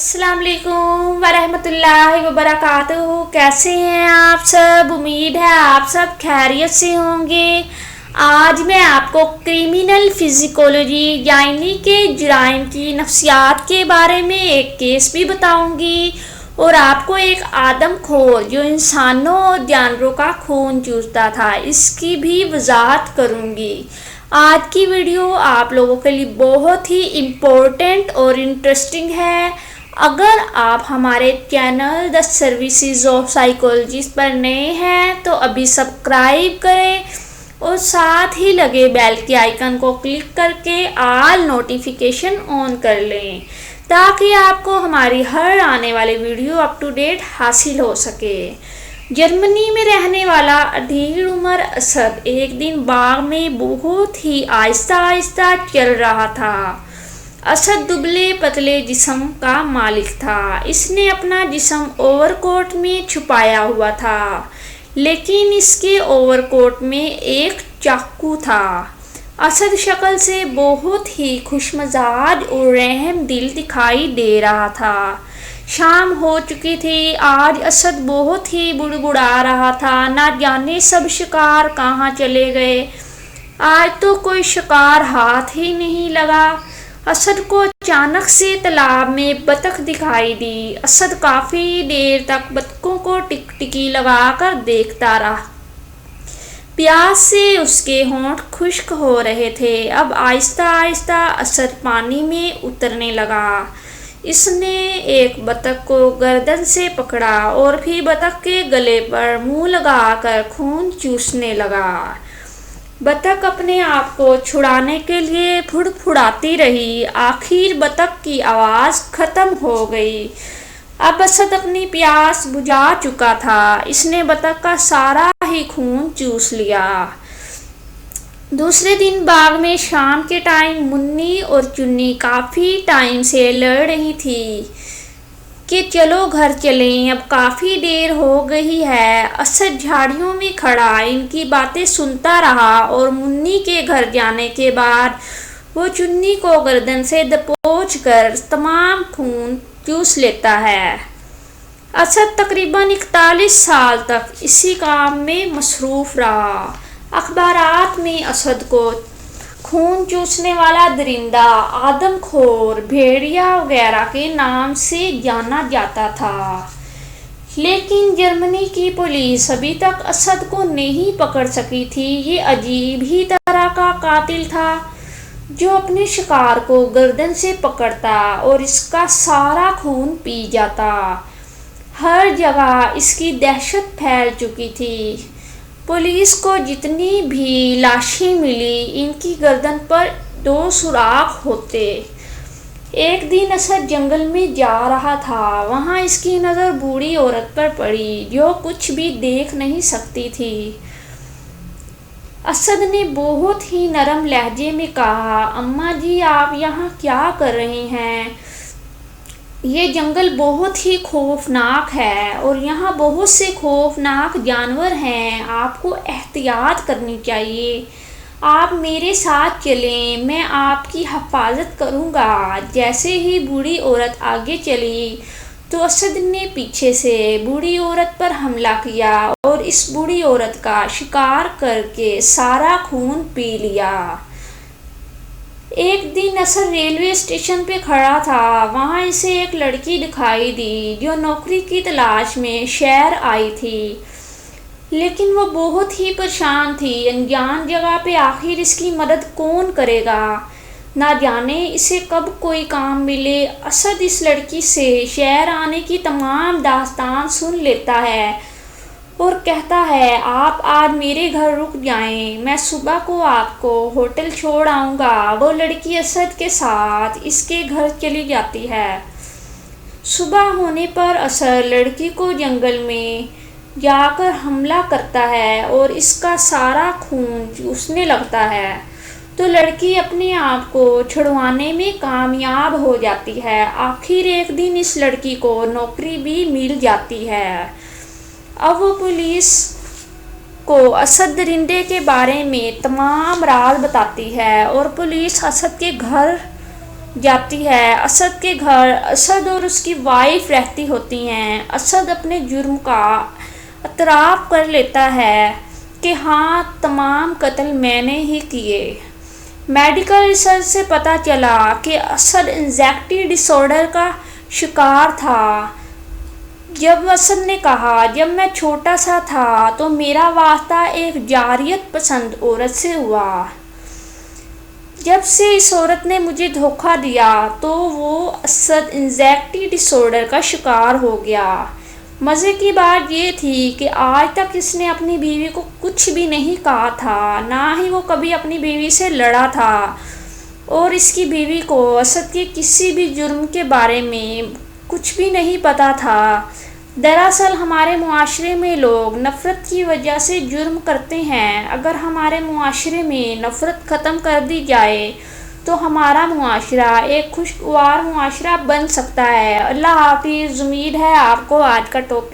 अस्सलाम वालेकुम वरहमतुल्लाहि वबरकातुहू। कैसे हैं आप सब? उम्मीद है आप सब खैरियत से होंगे। आज मैं आपको क्रिमिनल फिजिकोलॉजी यानी कि जुराइम की नफ्सियात के बारे में एक केस भी बताऊंगी और आपको एक आदमखोर जो इंसानों और जानवरों का खून चूसता था इसकी भी वजाहत करूंगी। आज की वीडियो आप लोगों के लिए बहुत ही इम्पोर्टेंट और इंटरेस्टिंग है। अगर आप हमारे channel the services of psychologist पर नए हैं तो अभी सब्सक्राइब करें और साथ ही लगे बेल के आइकन को क्लिक करके ऑल नोटिफिकेशन ऑन कर लें ताकि आपको हमारी हर आने वाली वीडियो अप टू डेट हासिल हो सके। जर्मनी में रहने वाला अधीर उम्र असद एक दिन बाग में बहुत ही आहिस्ता आहिस्ता चल रहा था। असद दुबले पतले जिस्म का मालिक था। इसने अपना जिस्म ओवरकोट में छुपाया हुआ था, लेकिन इसके ओवरकोट में एक चाकू था। असद शक्ल से बहुत ही खुशमिजाज और रहम दिल दिखाई दे रहा था। शाम हो चुकी थी। आज असद बहुत ही बुड़बुड़ा रहा था, ना जाने सब शिकार कहाँ चले गए। आज तो कोई शिकार हाथ ही नहीं लगा। असद को अचानक से तालाब में बतख दिखाई दी। असद काफी देर तक बतखों को टिकटिकी लगाकर देखता रहा। प्यास से उसके होंठ खुश्क हो रहे थे। अब आहिस्ता आहिस्ता असद पानी में उतरने लगा। इसने एक बतख को गर्दन से पकड़ा और फिर बतख के गले पर मुंह लगाकर खून चूसने लगा। बतख अपने आप को छुड़ाने के लिए फुड़फुड़ाती रही। आखिर बतख की आवाज़ खत्म हो गई। अब असद अपनी प्यास बुझा चुका था। इसने बतख का सारा ही खून चूस लिया। दूसरे दिन बाग में शाम के टाइम मुन्नी और चुन्नी काफ़ी टाइम से लड़ रही थी कि चलो घर चलें, अब काफ़ी देर हो गई है। असद झाड़ियों में खड़ा इनकी बातें सुनता रहा और मुन्नी के घर जाने के बाद वो चुन्नी को गर्दन से दबोच कर तमाम खून चूस लेता है। असद तकरीबन 41 साल तक इसी काम में मसरूफ़ रहा। अखबारात में असद को खून चूसने वाला दरिंदा, आदमखोर, भेड़िया वगैरह के नाम से जाना जाता था, लेकिन जर्मनी की पुलिस अभी तक असद को नहीं पकड़ सकी थी। ये अजीब ही तरह का कातिल था जो अपने शिकार को गर्दन से पकड़ता और इसका सारा खून पी जाता। हर जगह इसकी दहशत फैल चुकी थी। पुलिस को जितनी भी लाशें मिली इनकी गर्दन पर 2 सुराख होते। एक दिन असद जंगल में जा रहा था। वहाँ इसकी नज़र बूढ़ी औरत पर पड़ी जो कुछ भी देख नहीं सकती थी। असद ने बहुत ही नरम लहजे में कहा, अम्मा जी आप यहाँ क्या कर रही हैं? ये जंगल बहुत ही खौफनाक है और यहाँ बहुत से खौफनाक जानवर हैं। आपको एहतियात करनी चाहिए। आप मेरे साथ चलें, मैं आपकी हिफाजत करूँगा। जैसे ही बूढ़ी औरत आगे चली तो असद ने पीछे से बूढ़ी औरत पर हमला किया और इस बूढ़ी औरत का शिकार करके सारा खून पी लिया। एक दिन असद रेलवे स्टेशन पे खड़ा था। वहाँ इसे एक लड़की दिखाई दी जो नौकरी की तलाश में शहर आई थी, लेकिन वो बहुत ही परेशान थी। अनजान जगह पे आखिर इसकी मदद कौन करेगा? ना जाने इसे कब कोई काम मिले। असद इस लड़की से शहर आने की तमाम दास्तान सुन लेता है और कहता है, आप आज मेरे घर रुक जाएं, मैं सुबह को आपको होटल छोड़ आऊँगा। वो लड़की असद के साथ इसके घर चली जाती है। सुबह होने पर असद लड़की को जंगल में जाकर हमला करता है और इसका सारा खून चूसने लगता है, तो लड़की अपने आप को छुड़वाने में कामयाब हो जाती है। आखिर एक दिन इस लड़की को नौकरी भी मिल जाती है। अब वो पुलिस को असद दरिंदे के बारे में तमाम राज बताती है और पुलिस असद के घर जाती है। असद के घर असद और उसकी वाइफ रहती होती हैं। असद अपने जुर्म का इतराफ़ कर लेता है कि हाँ, तमाम कत्ल मैंने ही किए। मेडिकल रिसर्च से पता चला कि असद एंजाइटी डिसऑर्डर का शिकार था। जब असद ने कहा, जब मैं छोटा सा था तो मेरा वास्ता एक जारियत पसंद औरत से हुआ। जब से इस औरत ने मुझे धोखा दिया तो वो असद एंजाइटी डिसऑर्डर का शिकार हो गया। मज़े की बात ये थी कि आज तक इसने अपनी बीवी को कुछ भी नहीं कहा था, ना ही वो कभी अपनी बीवी से लड़ा था, और इसकी बीवी को असद के किसी भी जुर्म के बारे में कुछ भी नहीं पता था। दरअसल हमारे मुआशरे में लोग नफ़रत की वजह से जुर्म करते हैं। अगर हमारे मुआशरे में नफ़रत ख़त्म कर दी जाए तो हमारा मुआशरा एक खुशगवार मुआशरा बन सकता है। अल्लाह हाफिज़। उम्मीद है आपको आज का टॉपिक